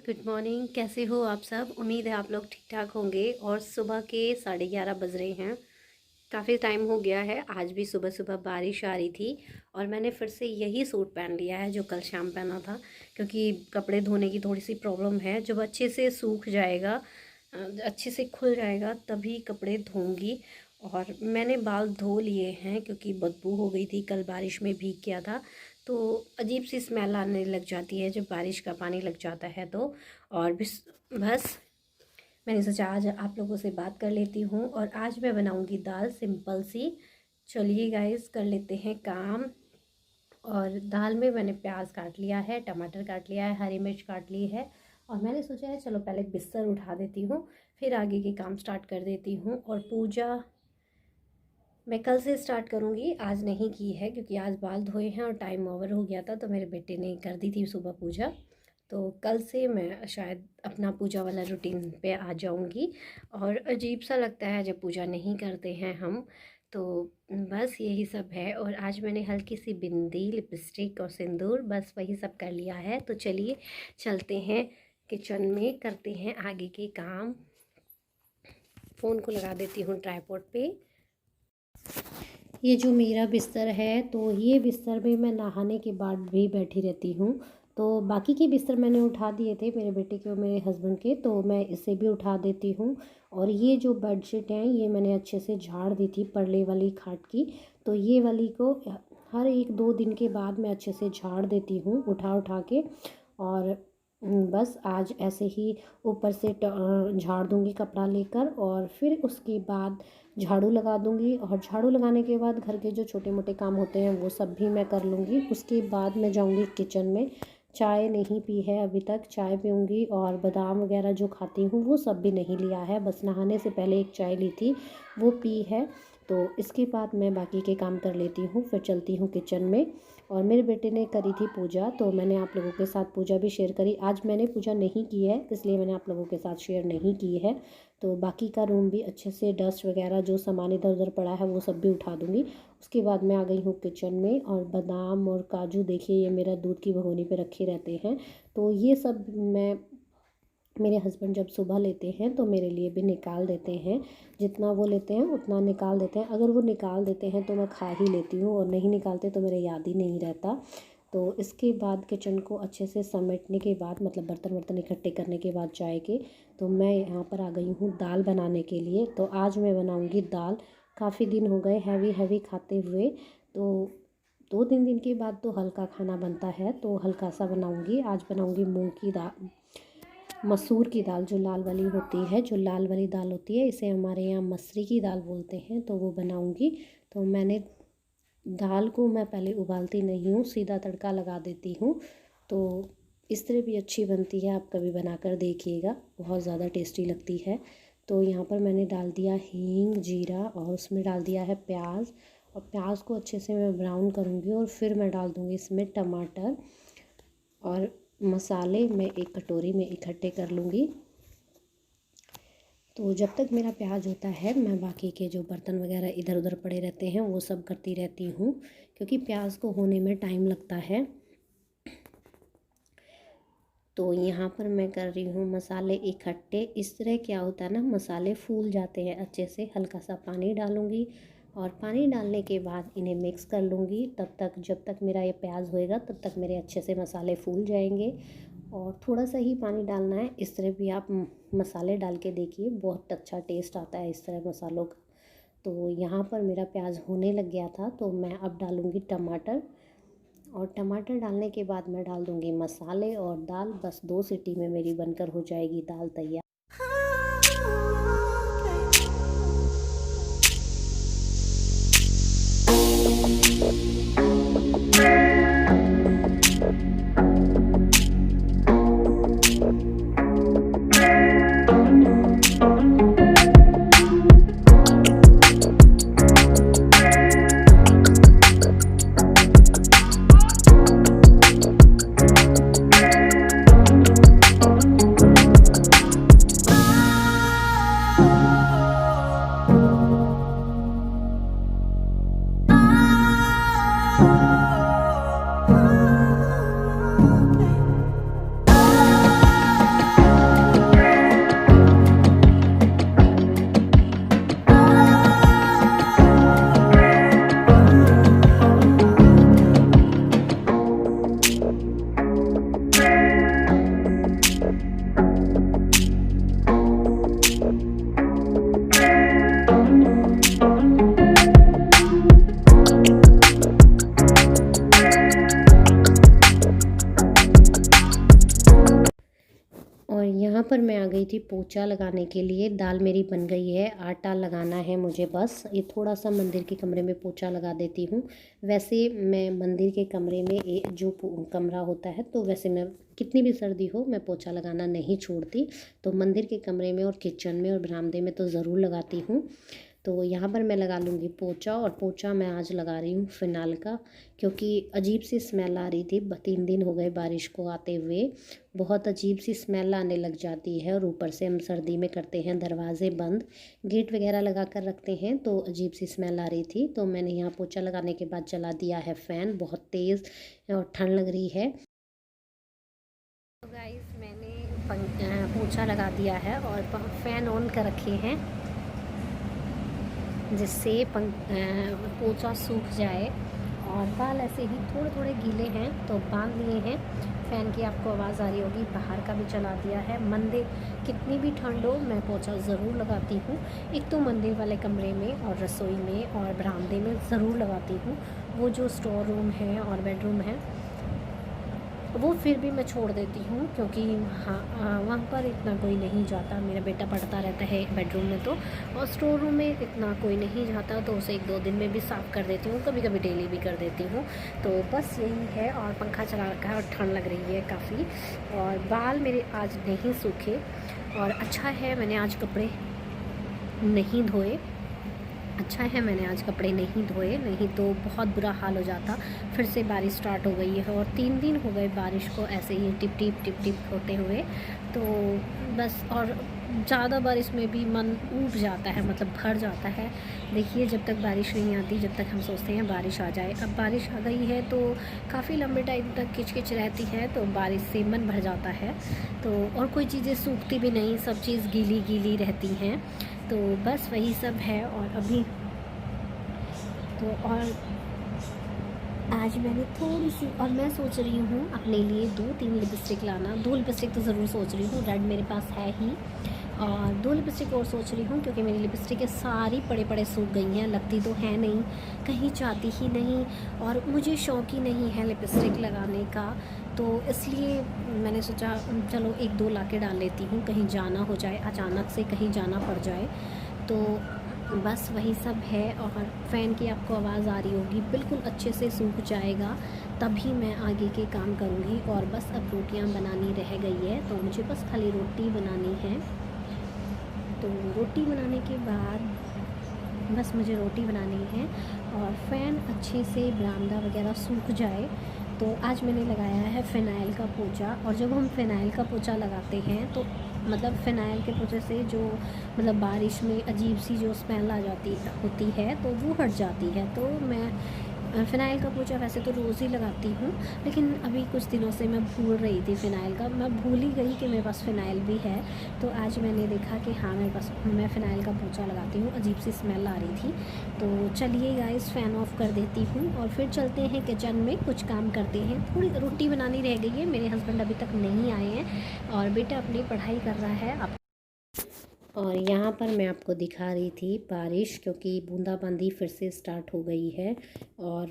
Good morning. कैसे हो आप सब? उम्मीद है आप लोग ठीक ठाक होंगे। और सुबह के 11:30 बज रहे हैं। काफ़ी टाइम हो गया है। आज भी सुबह सुबह बारिश आ रही थी और मैंने फिर से यही सूट पहन लिया है जो कल शाम पहना था, क्योंकि कपड़े धोने की थोड़ी सी प्रॉब्लम है। जब अच्छे से सूख जाएगा, अच्छे से खुल जाएगा, तभी कपड़े धोऊंगी। और मैंने बाल धो लिए हैं क्योंकि बदबू हो गई थी, कल बारिश में भीग गया था तो अजीब सी स्मेल आने लग जाती है जब बारिश का पानी लग जाता है तो। और बस मैंने सोचा आज आप लोगों से बात कर लेती हूँ। और आज मैं बनाऊँगी दाल, सिंपल सी। चलिए गाइस, कर लेते हैं काम। और दाल में मैंने प्याज काट लिया है, टमाटर काट लिया है, हरी मिर्च काट ली है। और मैंने सोचा है चलो पहले बिस्तर उठा देती हूँ, फिर आगे के काम स्टार्ट कर देती हूँ। और पूजा मैं कल से स्टार्ट करूँगी, आज नहीं की है क्योंकि आज बाल धोए हैं और टाइम ओवर हो गया था, तो मेरे बेटे ने कर दी थी सुबह पूजा। तो कल से मैं शायद अपना पूजा वाला रूटीन पे आ जाऊँगी। और अजीब सा लगता है जब पूजा नहीं करते हैं हम। तो बस यही सब है। और आज मैंने हल्की सी बिंदी, लिपस्टिक और सिंदूर, बस वही सब कर लिया है। तो चलिए चलते हैं किचन में, करते हैं आगे के काम। फ़ोन को लगा देती हूँ ट्राइपॉड पे। ये जो मेरा बिस्तर है, तो ये बिस्तर में मैं नहाने के बाद भी बैठी रहती हूँ। तो बाकी के बिस्तर मैंने उठा दिए थे, मेरे बेटे के और मेरे हस्बैंड के, तो मैं इसे भी उठा देती हूँ। और ये जो बेडशीट हैं, ये मैंने अच्छे से झाड़ दी थी परले वाली खाट की। तो ये वाली को हर 1-2 दिन के बाद मैं अच्छे से झाड़ देती हूँ, उठा उठा के। और बस आज ऐसे ही ऊपर से झाड़ दूँगी कपड़ा लेकर, और फिर उसके बाद झाड़ू लगा दूँगी। और झाड़ू लगाने के बाद घर के जो छोटे मोटे काम होते हैं वो सब भी मैं कर लूँगी। उसके बाद मैं जाऊँगी किचन में। चाय नहीं पी है अभी तक, चाय पीऊँगी। और बादाम वगैरह जो खाती हूँ वो सब भी नहीं लिया है, बस नहाने से पहले एक चाय ली थी, वो पी है। तो इसके बाद मैं बाकी के काम कर लेती हूँ, फिर चलती हूँ किचन में। और मेरे बेटे ने करी थी पूजा, तो मैंने आप लोगों के साथ पूजा भी शेयर करी। आज मैंने पूजा नहीं की है, इसलिए मैंने आप लोगों के साथ शेयर नहीं की है। तो बाकी का रूम भी अच्छे से, डस्ट वगैरह जो सामान इधर उधर पड़ा है वो सब भी उठा दूँगी। उसके बाद मैं आ गई हूँ किचन में। और बादाम और काजू देखिए, ये मेरा दूध की भगोनी पे रखे रहते हैं। तो ये सब मैं, मेरे हस्बैंड जब सुबह लेते हैं तो मेरे लिए भी निकाल देते हैं। जितना वो लेते हैं उतना निकाल देते हैं। अगर वो निकाल देते हैं तो मैं खा ही लेती हूँ, और नहीं निकालते तो मेरे याद ही नहीं रहता। तो इसके बाद किचन को अच्छे से समेटने के बाद, मतलब बर्तन वर्तन इकट्ठे करने के बाद चाय के, तो मैं यहाँ पर आ गई हूँ दाल बनाने के लिए। तो आज मैं बनाऊँगी दाल। काफ़ी दिन हो गए हैवी हैवी खाते हुए, तो 2-3 दिन के बाद तो हल्का खाना बनता है, तो हल्का सा बनाऊँगी। आज बनाऊँगी मूंग की दाल, मसूर की दाल, जो लाल वाली होती है, जो लाल वाली दाल होती है, इसे हमारे यहाँ मसरी की दाल बोलते हैं, तो वो बनाऊँगी। तो मैंने दाल को मैं पहले उबालती नहीं हूँ, सीधा तड़का लगा देती हूँ। तो इस तरह भी अच्छी बनती है, आप कभी बनाकर देखिएगा, बहुत ज़्यादा टेस्टी लगती है। तो यहाँ पर मैंने डाल दिया हींग, जीरा, और उसमें डाल दिया है प्याज। और प्याज को अच्छे से मैं ब्राउन करूँगी, और फिर मैं डाल दूँगी इसमें टमाटर। और मसाले मैं एक कटोरी में इकट्ठे कर लूँगी। तो जब तक मेरा प्याज होता है, मैं बाकी के जो बर्तन वगैरह इधर उधर पड़े रहते हैं वो सब करती रहती हूँ, क्योंकि प्याज को होने में टाइम लगता है। तो यहाँ पर मैं कर रही हूँ मसाले इकट्ठे। इस तरह क्या होता है ना, मसाले फूल जाते हैं अच्छे से। हल्का सा पानी डालूँगी, और पानी डालने के बाद इन्हें मिक्स कर लूँगी। तब तक, जब तक मेरा ये प्याज होएगा, तब तक मेरे अच्छे से मसाले फूल जाएंगे। और थोड़ा सा ही पानी डालना है। इस तरह भी आप मसाले डाल के देखिए, बहुत अच्छा टेस्ट आता है इस तरह मसालों का। तो यहाँ पर मेरा प्याज होने लग गया था, तो मैं अब डालूँगी टमाटर। और टमाटर डालने के बाद मैं डाल दूँगी मसाले और दाल। बस 2 सीटी में मेरी बनकर हो जाएगी दाल तैयार। यहाँ पर मैं आ गई थी पोछा लगाने के लिए। दाल मेरी बन गई है, आटा लगाना है मुझे बस। ये थोड़ा सा मंदिर के कमरे में पोछा लगा देती हूँ। वैसे मैं मंदिर के कमरे में जो कमरा होता है, तो वैसे मैं कितनी भी सर्दी हो मैं पोछा लगाना नहीं छोड़ती। तो मंदिर के कमरे में और किचन में और बरामदे में तो ज़रूर लगाती हूँ। तो यहाँ पर मैं लगा लूँगी पोछा, और पोछा मैं आज लगा रही हूँ फिनाइल का, क्योंकि अजीब सी स्मेल आ रही थी। 3 दिन हो गए बारिश को आते हुए, बहुत अजीब सी स्मेल आने लग जाती है। और ऊपर से हम सर्दी में करते हैं दरवाजे बंद, गेट वगैरह लगा कर रखते हैं, तो अजीब सी स्मेल आ रही थी। तो मैंने यहाँ पोछा लगाने के बाद चला दिया है फ़ैन, बहुत तेज़ और ठंड लग रही है। तो गाइस मैंने पोछा लगा दिया है और फ़ैन ऑन कर रखे हैं, जिससे पोछा सूख जाए। और बाल ऐसे ही थोड़े थोड़े गीले हैं तो बांध लिए हैं। फ़ैन की आपको आवाज़ आ रही होगी, बाहर का भी चला दिया है। मंदिर कितनी भी ठंड हो मैं पोछा ज़रूर लगाती हूँ। एक तो मंदिर वाले कमरे में और रसोई में और बरामदे में ज़रूर लगाती हूँ। वो जो स्टोर रूम है और बेडरूम है वो फिर भी मैं छोड़ देती हूँ, क्योंकि वहाँ पर इतना कोई नहीं जाता। मेरा बेटा पढ़ता रहता है बेडरूम में, तो और स्टोर रूम में इतना कोई नहीं जाता, तो उसे 1-2 दिन में भी साफ़ कर देती हूँ, कभी कभी डेली भी कर देती हूँ। तो बस यही है। और पंखा चला रखा है और ठंड लग रही है काफ़ी। और बाल मेरे आज नहीं सूखे, और अच्छा है मैंने आज कपड़े नहीं धोए। अच्छा है मैंने आज कपड़े नहीं धोए, नहीं तो बहुत बुरा हाल हो जाता। फिर से बारिश स्टार्ट हो गई है और 3 दिन हो गए बारिश को ऐसे ही टिप टिप होते हुए। तो बस, और ज़्यादा बारिश में भी मन ऊब जाता है, मतलब भर जाता है। देखिए जब तक बारिश नहीं आती, जब तक हम सोचते हैं बारिश आ जाए, अब बारिश आ गई है तो काफ़ी लंबे टाइम तक किचकिच रहती है, तो बारिश से मन भर जाता है। तो और कोई चीज़ें सूखती भी नहीं, सब चीज़ गीली गीली रहती हैं। तो बस वही सब है। और अभी तो और आज मैंने थोड़ी सी, और मैं सोच रही हूँ अपने लिए 2-3 लिपस्टिक लाना। 2 लिपस्टिक तो ज़रूर सोच रही हूँ, रेड मेरे पास है ही, और 2 लिपस्टिक और सोच रही हूँ, क्योंकि मेरी लिपस्टिक सारी पड़े सूख गई हैं, लगती तो है नहीं, कहीं जाती ही नहीं, और मुझे शौक़ ही नहीं है लिपस्टिक लगाने का। तो इसलिए मैंने सोचा चलो 1-2 ला के डाल लेती हूँ, कहीं जाना हो जाए, अचानक से कहीं जाना पड़ जाए। तो बस वही सब है। और फ़ैन की आपको आवाज़ आ रही होगी, बिल्कुल अच्छे से सूख जाएगा तभी मैं आगे के काम करूँगी। और बस अब रोटियां बनानी रह गई है, तो मुझे बस खाली रोटी बनानी है। तो रोटी बनाने के बाद बस मुझे रोटी बनानी है, और फ़ैन अच्छे से बरामदा वगैरह सूख जाए। तो आज मैंने लगाया है फ़िनाइल का पोछा। और जब हम फ़िनाइल का पोछा लगाते हैं तो मतलब फ़िनाइल के पोछे से जो मतलब बारिश में अजीब सी जो स्मेल आ जाती होती है, तो वो हट जाती है। तो मैं फ़िनाइल का पोछा वैसे तो रोज़ ही लगाती हूँ, लेकिन अभी कुछ दिनों से मैं भूल रही थी फ़िनाइल का, मैं भूल ही गई कि मेरे पास फ़िनाइल भी है। तो आज मैंने देखा कि हाँ मेरे पास, मैं फ़िनाइल का पोछा लगाती हूँ, अजीब सी स्मेल आ रही थी। तो चलिए गाइस फ़ैन ऑफ़ कर देती हूँ और फिर चलते हैं किचन में, कुछ काम करते हैं। थोड़ी रोटी बनानी रह गई है, मेरे हस्बैंड अभी तक नहीं आए हैं और बेटा अपनी पढ़ाई कर रहा है। और यहाँ पर मैं आपको दिखा रही थी बारिश, क्योंकि बूंदाबांदी फिर से स्टार्ट हो गई है। और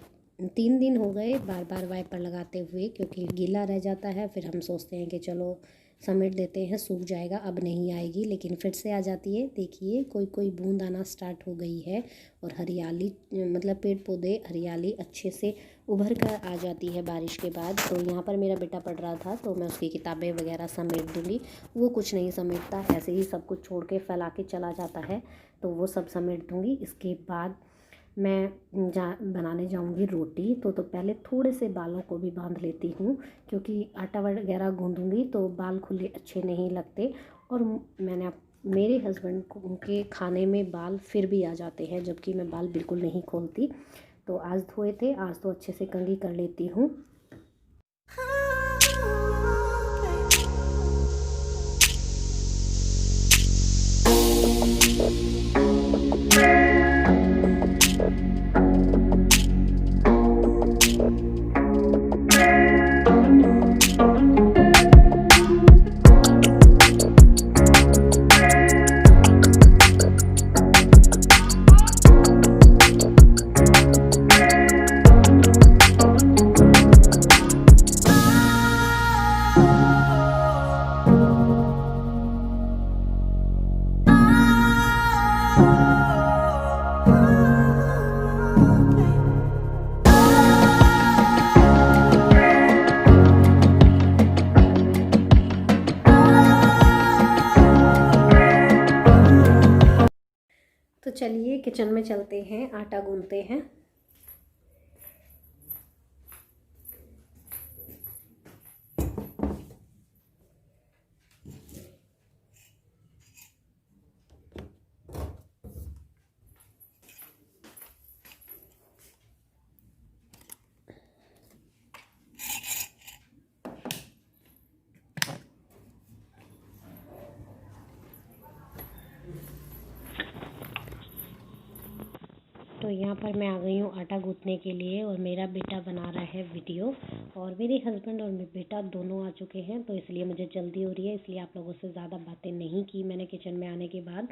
3 दिन हो गए बार बार वाइपर लगाते हुए, क्योंकि गीला रह जाता है। फिर हम सोचते हैं कि चलो समेट देते हैं, सूख जाएगा, अब नहीं आएगी, लेकिन फिर से आ जाती है। देखिए कोई कोई बूंद आना स्टार्ट हो गई है, और हरियाली, मतलब पेड़ पौधे हरियाली अच्छे से उभर कर आ जाती है बारिश के बाद। तो यहाँ पर मेरा बेटा पढ़ रहा था, तो मैं उसकी किताबें वगैरह समेट दूँगी। वो कुछ नहीं समेटता, ऐसे ही सब कुछ छोड़ के फैला के चला जाता है, तो वो सब समेट दूँगी। इसके बाद मैं बनाने जाऊंगी रोटी। तो पहले थोड़े से बालों को भी बांध लेती हूँ, क्योंकि आटा वगैरह गूंदूंगी तो बाल खुले अच्छे नहीं लगते। और मेरे हस्बैंड के खाने में बाल फिर भी आ जाते हैं, जबकि मैं बाल बिल्कुल नहीं खोलती। तो आज धोए थे, आज तो अच्छे से कंघी कर लेती हूँ। चलिए किचन में चलते हैं, आटा गूंथते हैं। तो यहाँ पर मैं आ गई हूँ आटा गूंथने के लिए और मेरा बेटा बना रहा है वीडियो और मेरे हस्बैंड और मेरे बेटा दोनों आ चुके हैं, तो इसलिए मुझे जल्दी हो रही है। इसलिए आप लोगों से ज़्यादा बातें नहीं की मैंने किचन में आने के बाद,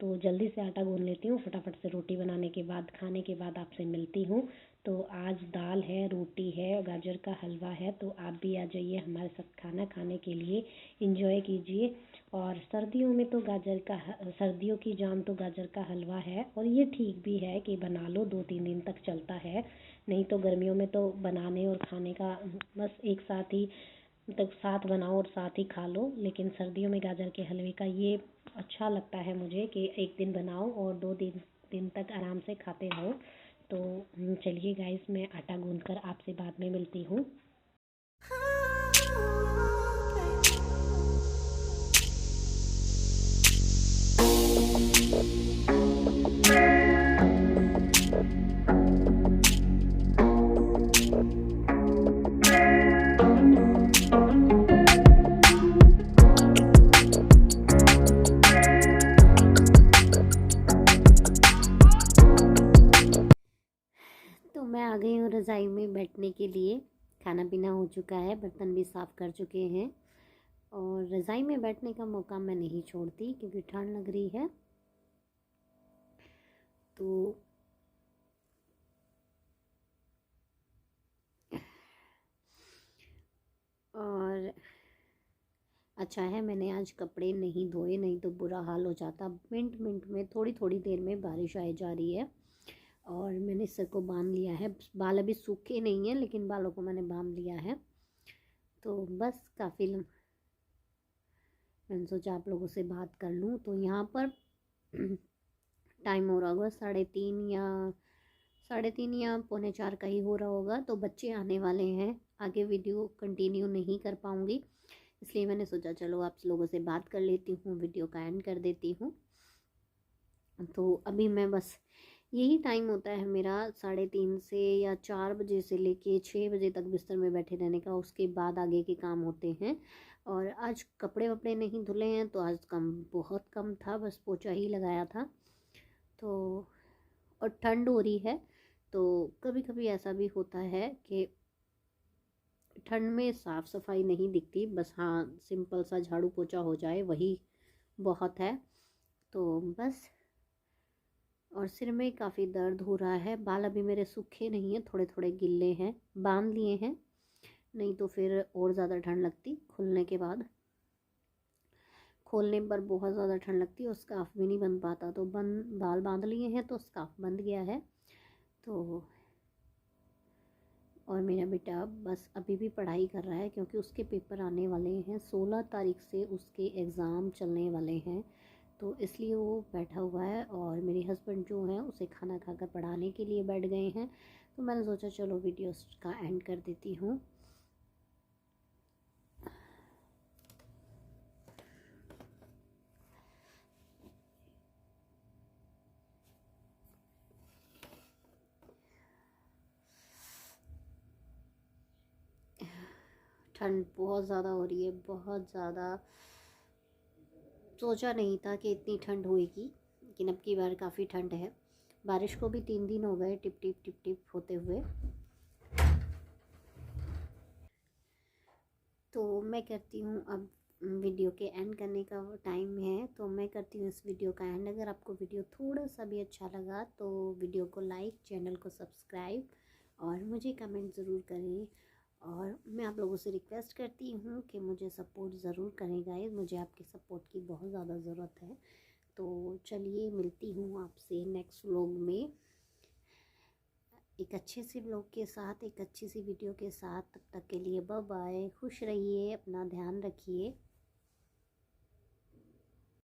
तो जल्दी से आटा गूंथ लेती हूँ। फटाफट से रोटी बनाने के बाद, खाने के बाद आपसे मिलती हूँ। तो आज दाल है, रोटी है, गाजर का हलवा है, तो आप भी आ जाइए हमारे साथ खाना खाने के लिए, इंजॉय कीजिए। और सर्दियों में तो सर्दियों की जान तो गाजर का हलवा है, और ये ठीक भी है कि बना लो, 2-3 दिन तक चलता है। नहीं तो गर्मियों में तो बनाने और खाने का बस एक साथ ही, मतलब साथ बनाओ और साथ ही खा लो। लेकिन सर्दियों में गाजर के हलवे का ये अच्छा लगता है मुझे कि एक दिन बनाओ और 2 दिन तक आराम से खाते रहो। तो चलिए गाइस, मैं आटा गूंथ कर आपसे बाद में मिलती हूँ। तो मैं आ गई हूँ रज़ाई में बैठने के लिए। खाना पीना हो चुका है, बर्तन भी साफ़ कर चुके हैं, और रज़ाई में बैठने का मौका मैं नहीं छोड़ती क्योंकि ठंड लग रही है। तो और अच्छा है मैंने आज कपड़े नहीं धोए, नहीं तो बुरा हाल हो जाता। मिनट मिनट में, थोड़ी थोड़ी देर में बारिश आए जा रही है, और मैंने सिर को बांध लिया है। बाल अभी सूखे नहीं हैं, लेकिन बालों को मैंने बांध लिया है। तो बस मैंने सोचा आप लोगों से बात कर लूँ। तो यहाँ पर टाइम हो रहा होगा 3:30 या 3:45 का ही हो रहा होगा। तो बच्चे आने वाले हैं, आगे वीडियो कंटिन्यू नहीं कर पाऊँगी, इसलिए मैंने सोचा चलो आप लोगों से बात कर लेती हूँ, वीडियो का एंड कर देती हूँ। तो अभी मैं बस, यही टाइम होता है मेरा 3:30 से या 4 बजे से लेके 6 बजे तक बिस्तर में बैठे रहने का। उसके बाद आगे के काम होते हैं। और आज कपड़े वपड़े नहीं धुले हैं, तो आज बहुत कम था, बस पोछा ही लगाया था। तो और ठंड हो रही है, तो कभी कभी ऐसा भी होता है कि ठंड में साफ़ सफाई नहीं दिखती, बस हाँ सिंपल सा झाड़ू पोछा हो जाए वही बहुत है। तो बस, और सिर में काफ़ी दर्द हो रहा है। बाल अभी मेरे सूखे नहीं हैं, थोड़े थोड़े गिल्ले हैं, बांध लिए हैं, नहीं तो फिर और ज़्यादा ठंड लगती। खोलने पर बहुत ज़्यादा ठंड लगती है और स्कार्फ भी नहीं बंध पाता। तो बाल बांध लिए हैं तो स्कार्फ बंध गया है। तो और मेरा बेटा बस अभी भी पढ़ाई कर रहा है, क्योंकि उसके पेपर आने वाले हैं, 16 तारीख से उसके एग्ज़ाम चलने वाले हैं। तो इसलिए वो बैठा हुआ है, और मेरे हस्बैंड जो हैं उसे खाना खाकर पढ़ाने के लिए बैठ गए हैं। तो मैंने सोचा चलो वीडियो का एंड कर देती हूँ। ठंड बहुत ज़्यादा हो रही है, बहुत ज़्यादा। सोचा नहीं था कि इतनी ठंड होएगी, लेकिन अब की बार काफ़ी ठंड है। बारिश को भी 3 दिन हो गए टिप टिप टिप टिप होते हुए। तो मैं करती हूँ अब, वीडियो के एंड करने का टाइम है, तो मैं करती हूँ इस वीडियो का एंड। अगर आपको वीडियो थोड़ा सा भी अच्छा लगा तो वीडियो को लाइक, चैनल को सब्सक्राइब, और मुझे कमेंट ज़रूर करें। और मैं आप लोगों से रिक्वेस्ट करती हूँ कि मुझे सपोर्ट ज़रूर करें गाइस, मुझे आपके सपोर्ट की बहुत ज़्यादा ज़रूरत है। तो चलिए मिलती हूँ आपसे नेक्स्ट व्लॉग में, एक अच्छे से व्लॉग के साथ, एक अच्छी सी वीडियो के साथ। तब तक के लिए बाय बाय, खुश रहिए, अपना ध्यान रखिए।